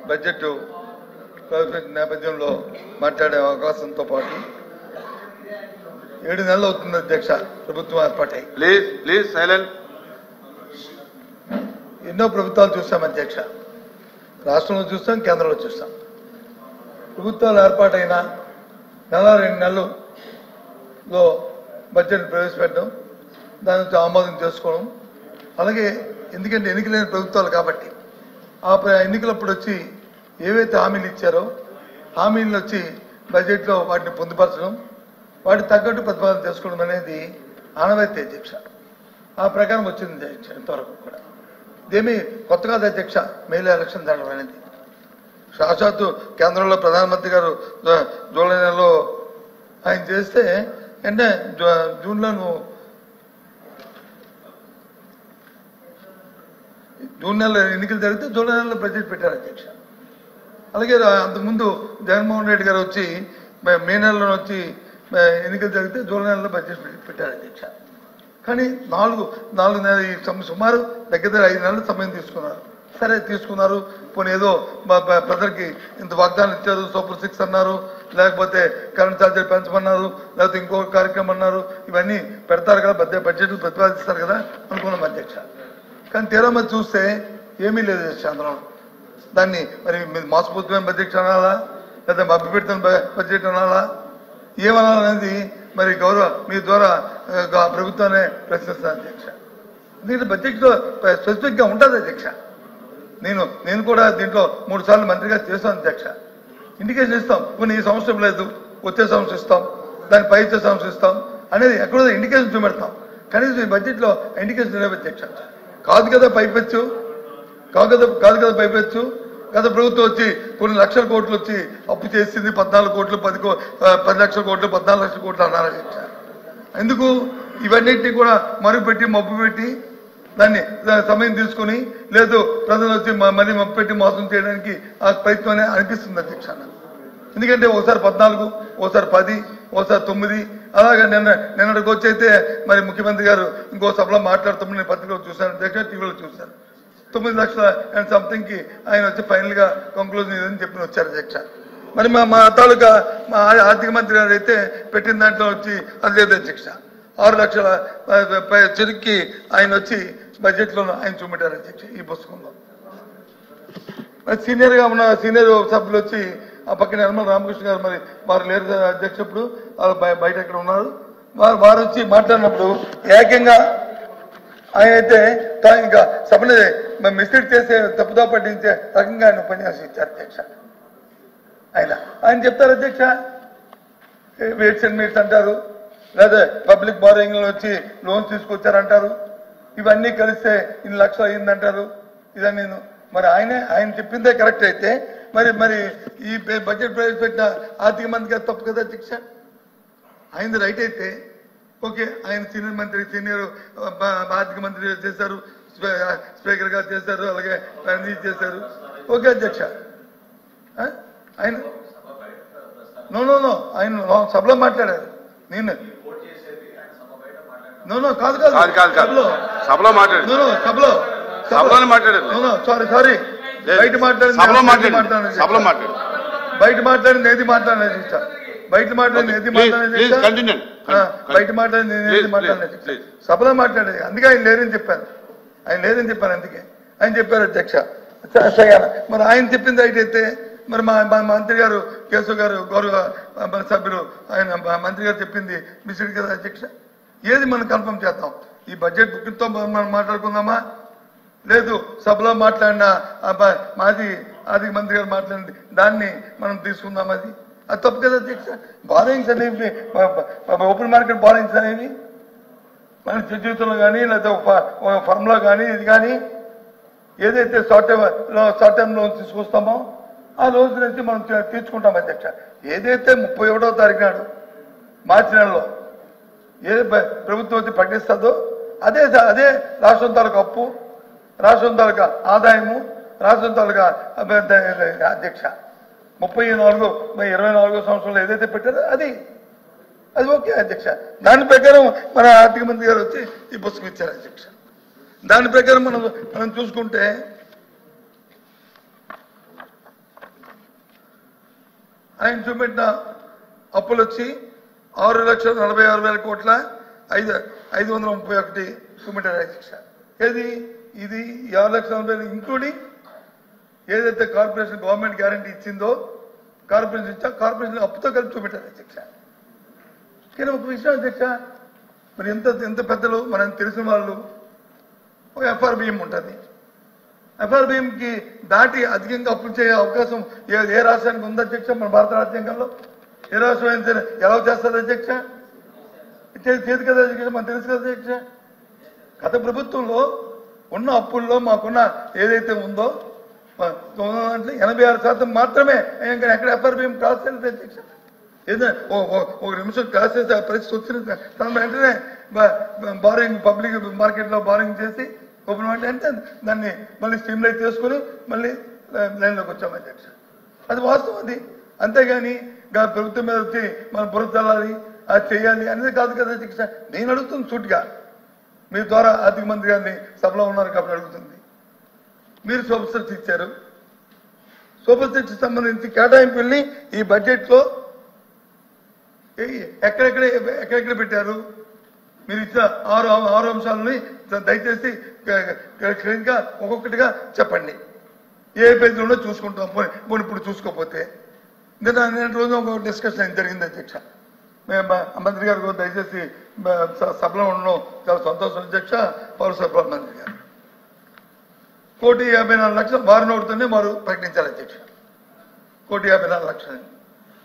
Budget నేపథ్యంలో మాట్లాడే అవకాశంతో పాటు 7 నెలలు అవుతుంది అధ్యక్ష ప్రభుత్వం ఏర్పాటై. Please silent. ఎన్నో ప్రభుత్వాలు చూస్తాం అధ్యక్ష, రాష్ట్రంలో చూస్తాం, కేంద్రంలో చూస్తాం. ప్రభుత్వాలు ఏర్పాటైన 2 నెలల్లో బడ్జెట్ ప్రవేశపెట్టడం, దాని నుంచి ఆమోదం చేసుకోవడం, అలాగే ఎందుకంటే ఎన్నికలైన ప్రభుత్వాలు కాబట్టి ఆ ఎన్నికలప్పుడు వచ్చి ఏవైతే హామీలు ఇచ్చారో హామీలను వచ్చి బడ్జెట్లో వాటిని పొందుపరచడం, వాటికి తగ్గట్టు ప్రతిపాదన చేసుకోవడం అనేది ఆనవాయితీ అధ్యక్ష. ఆ ప్రకారం వచ్చింది అధ్యక్ష ఇంతవరకు కూడా. ఇదేమీ కొత్త కాదు అధ్యక్ష. మేలో ఎలక్షన్ జరగడం అనేది సాక్షాత్తు కేంద్రంలో ప్రధానమంత్రి గారు జూలై నెలలో ఆయన చేస్తే అంటే జూన్ నెలలో ఎన్నికలు జరిగితే జూలై నెలలో బడ్జెట్ పెట్టారు అధ్యక్ష. అలాగే అంతకుముందు జగన్మోహన్ రెడ్డి గారు వచ్చి మే నెలలో వచ్చి ఎన్నికలు జరిగితే జూలై నెలలో బడ్జెట్ పెట్టారు అధ్యక్ష. కానీ నాలుగు నెలలు సుమారు దగ్గర 5 నెలల సమయం తీసుకున్నారు. సరే తీసుకున్నారు, పోనీ ఏదో ప్రజలకి ఇంత వాగ్దానం ఇచ్చారు, సూపర్ 6 అన్నారు, లేకపోతే కరెంట్ ఛార్జీలు పెంచమన్నారు, లేకపోతే ఇంకొక కార్యక్రమం అన్నారు, ఇవన్నీ పెడతారు కదా, బడ్జెట్లు ప్రతిపాదిస్తారు కదా అనుకున్నాం అధ్యక్ష. కానీ తీరా మరి చూస్తే ఏమీ లేదు అధ్యక్ష. అందులో దాన్ని మరి మోసపూరితమైన బడ్జెట్ అనాలా, లేదా మభ్యపెడుతున్న బడ్జెట్ అనాలా, ఏమనాలనేది మరి మీ ద్వారా ప్రభుత్వాన్ని ప్రశ్నిస్తాను అధ్యక్ష. దీంట్లో బడ్జెట్లో స్పెసిఫిక్గా ఉంటుంది అధ్యక్ష. నేను కూడా దీంట్లో 3 సార్లు మంత్రిగా చేస్తాను అధ్యక్ష. ఇండికేషన్ ఇస్తాం, కొన్ని ఈ సంవత్సరం లేదు, వచ్చే సంవత్సరం ఇస్తాం, దాని పై వచ్చే సంవత్సరం ఇస్తాం అనేది ఎక్కడో ఇండికేషన్ చూపెడతాం. కనీసం ఈ బడ్జెట్లో ఇండికేషన్ లేవు అధ్యక్ష. కాదు కదా పైపెచ్చు గత ప్రభుత్వం వచ్చి కొన్ని లక్షల కోట్లు వచ్చి అప్పు చేసింది, 14 కోట్లు 10 లక్షల కోట్లు 14 లక్షల కోట్లు అన్నారు అధ్యక్ష. ఎందుకు ఇవన్నింటినీ కూడా మరుగుపెట్టి మబ్బు పెట్టి దాన్ని సమయం తీసుకుని లేదు ప్రజలు వచ్చి మళ్ళీ మబ్బు పెట్టి మోసం చేయడానికి ఆ ప్రయత్నం అనిపిస్తుంది అధ్యక్ష. ఎందుకంటే ఒకసారి 14, ఒకసారి 10, ఒకసారి 9 అలాగే నిన్నటికి వచ్చి అయితే మరి ముఖ్యమంత్రి గారు ఇంకో సభలో మాట్లాడుతామని నేను పత్రికలో చూశాను అధ్యక్ష, టీవీలో చూశాను. 9 లక్షల అండ్ సంథింగ్కి ఆయన వచ్చి ఫైనల్గా కంక్లూజన్ ఇదని చెప్పి వచ్చారు అధ్యక్ష. మరి మా తాలూకా మా ఆర్థిక మంత్రి గారు అయితే పెట్టిన దాంట్లో వచ్చి అది లేదు అధ్యక్ష. 6 లక్షల చెరుక్కి ఆయన వచ్చి బడ్జెట్లో ఆయన చూపెట్టారు అధ్యక్ష ఈ పుస్తకంలో. మరి సీనియర్గా ఉన్న సీనియర్ సభ్యులు వచ్చి ఆ పక్కన నిర్మల రామకృష్ణ గారు మరి వారు లేరు అధ్యక్ష, ఇప్పుడు వాళ్ళు బయట ఎక్కడ ఉన్నారు, వారు వచ్చి మాట్లాడినప్పుడు ఏకంగా ఆయన అయితే ఇంకా సభని మిస్లీడ్ చేసే తప్పుదా పట్టించే రకంగా ఆయన ఉపన్యాసం ఇచ్చారు అధ్యక్ష. ఆయన చెప్తారు అధ్యక్ష, వెయిట్స్ అండ్ మీట్స్ అంటారు, లేదా పబ్లిక్ బారోయింగ్ లో వచ్చి లోన్స్ తీసుకొచ్చారంటారు, ఇవన్నీ కలిస్తే 2 లక్షలు అయ్యిందంటారు. ఇదని నేను మరి ఆయన చెప్పిందే కరెక్ట్ అయితే మరి ఈ బడ్జెట్ ప్రవేశపెట్టిన ఆర్థిక మంత్రి గారు తప్పు కదా అధ్యక్ష. ఆయనది రైట్ అయితే ఓకే, ఆయన సీనియర్ ఆర్థిక మంత్రి చేశారు, స్పీకర్ గారు చేశారు, అలాగే చేశారు, ఓకే అధ్యక్ష. ఆయన ఆయన సభలో మాట్లాడారు. నేను కాదు సభలో మాట్లాడారు సారీ బయట మాట్లాడింది ఏది మాట్లాడలేదు సభలో మాట్లాడేది. అందుకే ఆయన లేరని చెప్పాను అందుకే ఆయన చెప్పారు అధ్యక్ష. మరి ఆయన చెప్పింది అయితే మరి మా మంత్రి గారు కేశవ్ గారు గౌరవ సభ్యులు ఆయన మంత్రి గారు చెప్పింది మిస్డ్ కదా అధ్యక్ష. ఏది మనం కన్ఫర్మ్ చేద్దాం? ఈ బడ్జెట్ బుక్తో మనం మాట్లాడుకుందామా, లేదు సభలో మాట్లాడిన మాజీ ఆర్థిక మంత్రి గారు మాట్లాడింది దాన్ని మనం తీసుకుందాం? అది తప్పు కదా అధ్యక్ష. బారోయింగ్స్ అనేవి ఓపెన్ మార్కెట్ బారోయింగ్స్ అనేవి మన జీవితంలో కానీ లేదా ఫర్మ్లో కానీ ఇది కానీ ఏదైతే షార్ట్ టర్మ్ లోన్స్ తీసుకొస్తామో ఆ రోజు నుంచి మనం తీర్చుకుంటాం అధ్యక్ష. ఏదైతే 31వ తారీఖు నాడు మార్చి నెలలో ఏ ప్రభుత్వం వచ్చి ప్రకటిస్తుందో అదే రాష్ట్రం తాలూకా అప్పు, రాష్ట్రం తాలూకా ఆదాయము, రాష్ట్రం తాలూకా అధ్యక్ష 24 సంవత్సరంలో ఏదైతే పెట్టారో అది ఓకే అధ్యక్ష. దాని ప్రకారం మన ఆర్థిక మంత్రి గారు వచ్చి ఈ పుస్తకం ఇచ్చారు అధ్యక్ష. దాని ప్రకారం మనం చూసుకుంటే ఆయన చూపెట్టిన అప్పులు వచ్చి 6,46,000 కోట్ల 531 చూపెట్టారు అధ్యక్ష. ఏది ఇది 6,40,000 ఇంక్లూడింగ్ ఏదైతే కార్పొరేషన్ గవర్నమెంట్ గ్యారంటీ ఇచ్చిందో కార్పొరేషన్ అప్పుతో కలిపి చూపెట్టారు అధ్యక్ష. కానీ ఒక విషయం అధ్యక్ష, మరి ఎంత పెద్దలు మనం తెలిసిన వాళ్ళు ఎఫ్ఆర్బిఎం ఉంటుంది. ఎఫ్ఆర్బిఎంకి దాటి అధికంగా అప్పులు చేసే అవకాశం ఏ రాష్ట్రానికి ఉంది అధ్యక్ష? మన భారత రాజ్యాంగంలో ఏ రాష్ట్రం అయినా సరే ఎలా చేస్తుంది అధ్యక్ష? చేతి కదా అధ్యక్ష, మనకు తెలుసు కదా అధ్యక్ష. గత ప్రభుత్వంలో ఉన్న అప్పుల్లో మాకున్న ఏదైతే ఉందో 86% మాత్రమే. ఇంకా ఎక్కడ ఎఫ్ఆర్బిఎం క్రాస్ చేయాలి అధ్యక్ష? ఏదైనా ఒక నిమిషం క్రాస్ చేసే పరిస్థితి వచ్చిన వెంటనే బారింగ్ పబ్లిక్ మార్కెట్లో బారింగ్ చేసి ఓపెన్ అంటే దాన్ని మళ్ళీ స్ట్రీమ్లైన్ చేసుకుని మళ్ళీ లైన్లోకి వచ్చాము అధ్యక్ష. అది వాస్తవం. అది అంతేగాని ప్రభుత్వం మీద వచ్చి మనం బురద చల్లాలి అది చేయాలి అనేది కాదు కదా అధ్యక్ష. నేను అడుగుతుంది సూటిగా, మీ ద్వారా ఆర్థిక మంత్రి గారిని సభలో ఉన్నారు కాబట్టి అడుగుతుంది. మీరు సూపర్ సిక్స్ ఇచ్చారు. సూపర్ సిక్స్ సంబంధించి కేటాయింపుల్ని ఈ బడ్జెట్లో ఎక్కడెక్కడ పెట్టారు? మీరు ఇచ్చిన ఆరు అంశాలని దయచేసి క్లియర్గా ఒక్కొక్కటిగా చెప్పండి. ఏ పేజీలో చూసుకుంటాం ఇప్పుడు చూసుకోకపోతే. నేను రోజు ఒక డిస్కషన్ జరిగింది అధ్యక్ష. మంత్రి గారు దయచేసి సభలో ఉండడం చాలా సంతోషం అధ్యక్ష. పౌర సరఫరాల మంత్రి గారు 1,54,00,000 వారం నోడుతూనే వారు ప్రకటించారు అధ్యక్ష. 1,54,00,000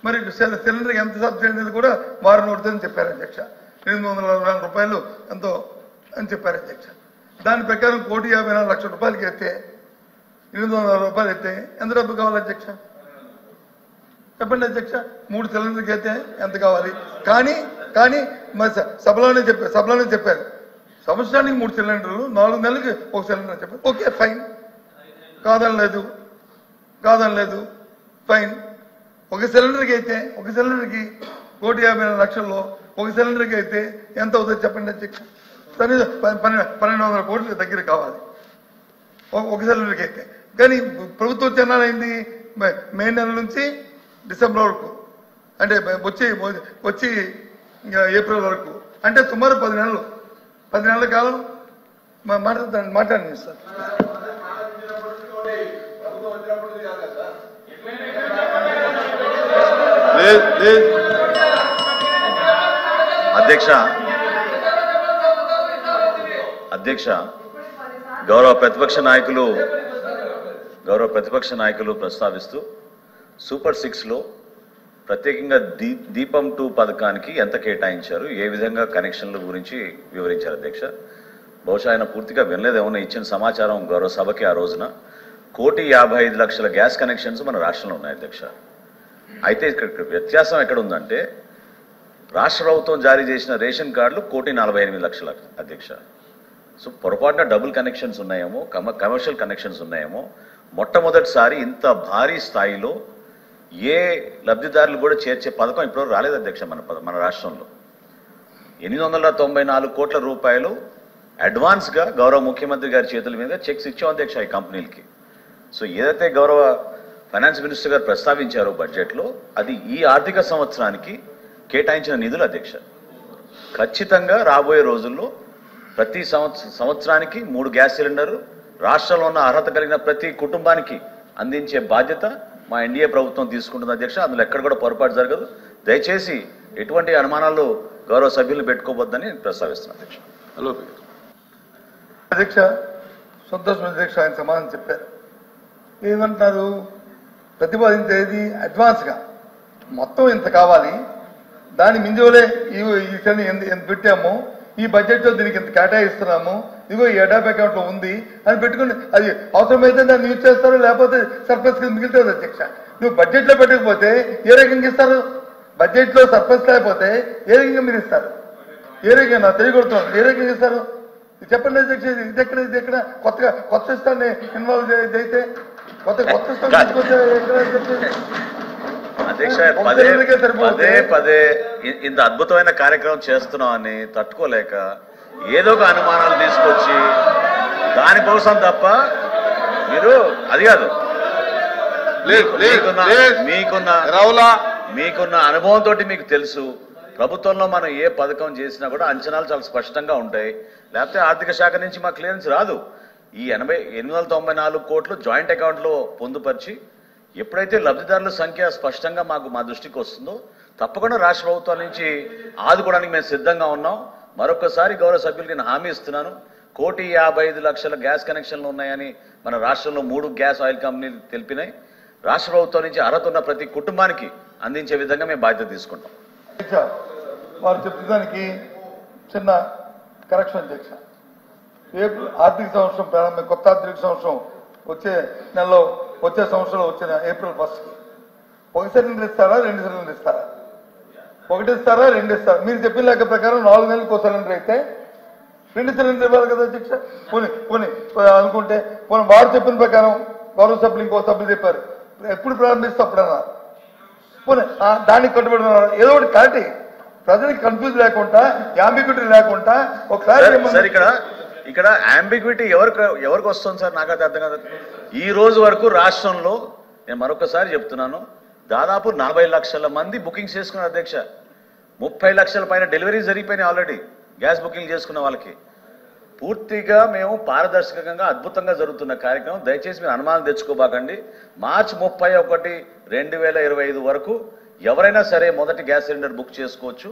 మరి సిలిండర్కి ఎంత సబ్సిడీ అనేది కూడా వారం నోడుతుందని చెప్పారు అధ్యక్ష. 840 రూపాయలు ఎంతో అని చెప్పారు అధ్యక్ష. దాని ప్రకారం 1,54,00,000 రూపాయలకి అయితే 840 రూపాయలు అయితే ఎంత డబ్బు కావాలి అధ్యక్ష? చెప్పండి అధ్యక్ష. 3 సిలిండర్కి అయితే ఎంత కావాలి? కానీ మరి సభలోనే చెప్పారు సంవత్సరానికి 3 సిలిండర్లు, 4 నెలలకి 1 సిలిండర్ చెప్పారు. ఓకే ఫైన్, కాదనలేదు ఫైన్. ఒక సిలిండర్కి అయితే 1,54,00,000లో 1 సిలిండర్కి అయితే ఎంత అవుతుంది చెప్పండి అధ్యక్ష? 1,200 కోట్ల దగ్గర కావాలి 1 సిలిండర్కి అయితే. కానీ ప్రభుత్వం చెన్నాలైంది మే నెల నుంచి డిసెంబర్ వరకు, అంటే వచ్చి ఏప్రిల్ వరకు, అంటే సుమారు 10 నెలల కాలం మాట్లాడండి సార్. అధ్యక్ష గౌరవ ప్రతిపక్ష నాయకులు ప్రస్తావిస్తూ సూపర్ 6లో ప్రత్యేకంగా దీపం 2 పథకానికి ఎంత కేటాయించారు, ఏ విధంగా కనెక్షన్ల గురించి వివరించారు అధ్యక్ష. బహుశా ఆయన పూర్తిగా వినలేదేమన్నా. ఇచ్చిన సమాచారం గౌరవ సభకి ఆ రోజున 1,55,00,000 గ్యాస్ కనెక్షన్స్ మన రాష్ట్రంలో ఉన్నాయి అధ్యక్ష. అయితే ఇక్కడ వ్యత్యాసం ఎక్కడ ఉందంటే రాష్ట్ర ప్రభుత్వం జారీ చేసిన రేషన్ కార్డులు 1,48,00,000 అధ్యక్ష. సో పొరపాటున డబుల్ కనెక్షన్స్ ఉన్నాయేమో, కమర్షియల్ కనెక్షన్స్ ఉన్నాయేమో. మొట్టమొదటిసారి ఇంత భారీ స్థాయిలో ఏ లబ్ధిదారులు కూడా చేర్చే పథకం ఇప్పుడు రాలేదు అధ్యక్ష మన రాష్ట్రంలో. 894 కోట్ల రూపాయలు అడ్వాన్స్గా గౌరవ ముఖ్యమంత్రి గారి చేతుల మీద చెక్స్ ఇచ్చాం అధ్యక్ష ఈ కంపెనీలకి. సో ఏదైతే గౌరవ ఫైనాన్స్ మినిస్టర్ గారు ప్రస్తావించారో బడ్జెట్లో, అది ఈ ఆర్థిక సంవత్సరానికి కేటాయించిన నిధులు అధ్యక్ష. ఖచ్చితంగా రాబోయే రోజుల్లో ప్రతి సంవత్సరానికి 3 గ్యాస్ సిలిండర్లు రాష్ట్రంలో ఉన్న అర్హత కలిగిన ప్రతి కుటుంబానికి అందించే బాధ్యత మా ఎన్డీఏ ప్రభుత్వం తీసుకుంటుంది అధ్యక్ష. అందులో ఎక్కడ కూడా పొరపాటు జరగదు. దయచేసి ఎటువంటి అనుమానాలు గౌరవ సభ్యులు పెట్టుకోవద్దని ప్రస్తావిస్తున్నాను అధ్యక్ష. హలో అధ్యక్ష, సంతోషం అధ్యక్ష. ఆయన సమాధానం చెప్పారు. ఏమంటారు? ప్రతిపాదించేది అడ్వాన్స్గా మొత్తం ఇంత కావాలి, దాని మింజోలే ఈ సరి ఎంత పెట్టామో, ఈ బడ్జెట్లో దీనికి ఎంత కేటాయిస్తున్నాము, ఇదిగో ఈ ఎడాప్ అకౌంట్లో ఉంది అని పెట్టుకుని అది అవసరమైతే దాన్ని యూజ్ చేస్తారు, లేకపోతే సర్ప్లస్ కింద మిగులుతుంది అధ్యక్ష. నువ్వు బడ్జెట్లో పెట్టకపోతే ఏ రకంగా ఇస్తారు? బడ్జెట్లో సర్ప్లస్ లేకపోతే ఏ రకంగా మీరు ఇస్తారు? ఏ రకంగా నా తెలియకొడుతున్నాను, ఏ రకంగా ఇస్తారు చెప్పండి అధ్యక్ష. ఇది ఎక్కడ కొత్త సిస్టాన్ని ఇన్వాల్వ్ చేస్తే కొత్త సిస్టమ్ తీసుకొస్తే అధ్యక్ష పదే ఇంత అద్భుతమైన కార్యక్రమం చేస్తున్నాం అని తట్టుకోలేక ఏదో ఒక అనుమానాలు తీసుకొచ్చి దానికోసం తప్ప మీరు అది కాదు మీకున్న అనుభవంతో మీకు తెలుసు ప్రభుత్వంలో మనం ఏ పథకం చేసినా కూడా అంచనాలు చాలా స్పష్టంగా ఉంటాయి. లేకపోతే ఆర్థిక శాఖ నుంచి మాకు క్లియరెన్స్ రాదు. ఈ 894 కోట్లు జాయింట్ అకౌంట్లో పొందుపరిచి ఎప్పుడైతే లబ్ధిదారుల సంఖ్య స్పష్టంగా మా దృష్టికి వస్తుందో తప్పకుండా రాష్ట్ర ప్రభుత్వం నుంచి ఆదుకోవడానికి మేము సిద్ధంగా ఉన్నాం. మరొకసారి గౌరవ సభ్యులకి నేను హామీ ఇస్తున్నాను. 1,55,00,000 గ్యాస్ కనెక్షన్లు ఉన్నాయని మన రాష్ట్రంలో 3 గ్యాస్ ఆయిల్ కంపెనీలు తెలిపినాయి. రాష్ట్ర ప్రభుత్వం నుంచి అర్హత ఉన్న ప్రతి కుటుంబానికి అందించే విధంగా మేము బాధ్యత తీసుకుంటాం. వారు చెప్తుదానికి చిన్న కరెక్షన్ అధ్యక్ష. ఏప్రిల్ ఆర్థిక సంవత్సరం ప్రారంభం, కొత్త ఆర్థిక సంవత్సరం వచ్చే నెలలో, వచ్చే సంవత్సరంలో వచ్చిన ఏప్రిల్ 1కి 1 సిలిండర్ ఇస్తారా, 2 సిలిండర్ ఇస్తారా? 1 ఇస్తారా, 2 ఇస్తారా? మీరు చెప్పిన లెక్క ప్రకారం 4 నెలలకు 1 సిలిండర్ అయితే 2 సిలిండర్ ఇవ్వాలి కదా అధ్యక్ష. పోనీ అనుకుంటే వారు చెప్పిన ప్రకారం గౌరవ సభ్యులు ఇంకో సభ్యులు చెప్పారు ఎప్పుడు ప్రారంభిస్తే అప్పుడన్నా పోనీ దానికి కట్టుబడి ఉన్నారు. ఏదో ఒకటి క్లారిటీ, ప్రజలకు కన్ఫ్యూజ్ లేకుండా, యాంబిగ్యూటీ లేకుండా ఒకసారి ఇక్కడ యాంబిగ్యూటీ ఎవరికి వస్తుంది సార్? నాకు అది అర్థం కాదు. ఈ రోజు వరకు రాష్ట్రంలో నేను మరొకసారి చెప్తున్నాను, దాదాపు 40 లక్షల మంది బుకింగ్స్ చేసుకున్నారు అధ్యక్ష. 30 లక్షల పైన డెలివరీ జరిగిపోయినాయి ఆల్రెడీ గ్యాస్ బుకింగ్ చేసుకున్న వాళ్ళకి. పూర్తిగా మేము పారదర్శకంగా అద్భుతంగా జరుగుతున్న కార్యక్రమం. దయచేసి మీరు అనుమానం తెచ్చుకోబాకండి. మార్చి 31, 2025 వరకు ఎవరైనా సరే మొదటి గ్యాస్ సిలిండర్ బుక్ చేసుకోవచ్చు.